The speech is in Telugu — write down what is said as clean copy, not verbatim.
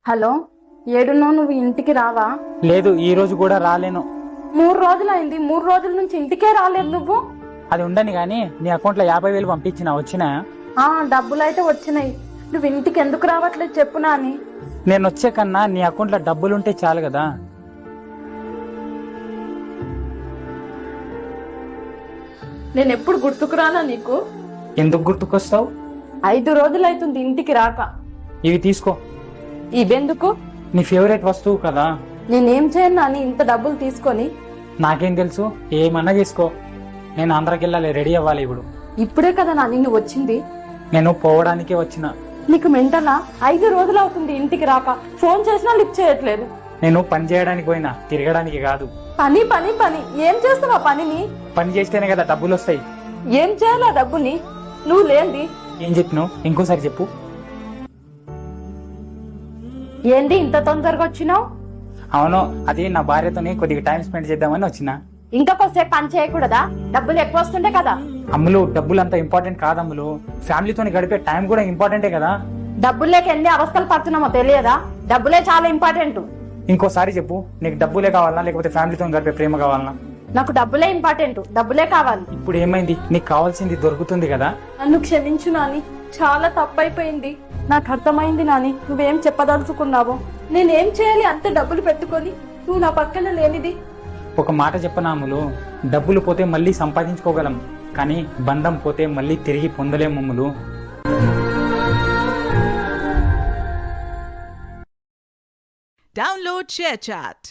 హలో, ఏడున్నావు? నువ్వు ఇంటికి రావా? లేదు, ఈ రోజు కూడా రాలేను. 3 రోజులైంది. 3 రోజుల నుంచి ఇంటికే రాలేదు నువ్వు. అది ఉండని గాని నీ అకౌంట్ లో 50,000 పంపించిన వచ్చినా? డబ్బులైతే వచ్చినాయి. నువ్వు ఇంటికి ఎందుకు రావట్లేదు చెప్పు నాని. నేను వచ్చే కన్నా నీ అకౌంట్ లో డబ్బులుంటే చాలు కదా. నేను ఎప్పుడు గుర్తుకురానా నీకు? ఎందుకు గుర్తుకొస్తావు? 5 రోజులైతుంది ఇంటికి రాక. ఇవి తీసుకో. ఇవెందుకు? నీ ఫేవరెట్ వస్తువు కదా. నేనేం చేయను నాని ఇంత డబ్బులు తీసుకొని. నాకేం తెలుసు, ఏమన్నా చేసుకో. నేను ఆంధ్రాకి వెళ్ళాలి, రెడీ అవ్వాలి ఇప్పుడు. ఇప్పుడే కదా నాని నువ్వు వచ్చింది. నేను పోవడానికి వచ్చిన. నీకు మెంటలా? 5 రోజులు అవుతుంది ఇంటికి రాక. ఫోన్ చేసినా లిఫ్ట్ చేయట్లేదు. నేను పని చేయడానికి పోయినా, తిరగడానికి కాదు. పని పని పని ఏం చేస్తావా పనిని? పని చేస్తేనే కదా డబ్బులు వస్తాయి. ఏం చేయాలా డబ్బుని? నువ్వు లేంది. ఏం చెప్పినావు? ఇంకోసారి చెప్పు. ఏంది ఇంత తొందరగా వచ్చినావు? అవును, అది నా భార్యతోని కొద్దిగా టైం స్పెండ్ చేద్దామని వచ్చిన. ఇంకా కొద్దిసేపు పని చేయకూడదా? డబ్బులు ఎక్కువ వస్తుండే కదా. అమ్ములు, డబ్బులు అంత ఇంపార్టెంట్ కాదమ్ములు. ఫ్యామిలీతో గడిపే టైం కూడా ఇంపార్టెంటే కదా. డబ్బులు లేక ఎన్ని అవస్థలు పడుతున్నామో తెలియదా? డబ్బులే చాలా ఇంపార్టెంట్. ఇంకోసారి చెప్పు, నీకు డబ్బులే కావాలనా లేకపోతే ఫ్యామిలీతో గడిపే ప్రేమ కావాలనా? నాకు డబ్బులే ఇంపార్టెంట్. డబ్బులే కావాలి. ఇప్పుడు ఏమైంది? నీకు కావాల్సింది దొరుకుతుంది కదా. నన్ను క్షమించు నాని, చాలా తప్పైపోయింది. నాకు అర్థమైంది నాని, నువ్వేం చెప్పదలుచుకున్నావో. నేనేం చేయాలి అంత డబ్బులు పెట్టుకొని నువ్వు నా పక్కన లేనిది? ఒక మాట చెప్పనాములు, డబ్బులు పోతే మళ్ళీ సంపాదించుకోగలం, కానీ బంధం పోతే మళ్ళీ తిరిగి పొందలేం అమ్ములు. Download ShareChat.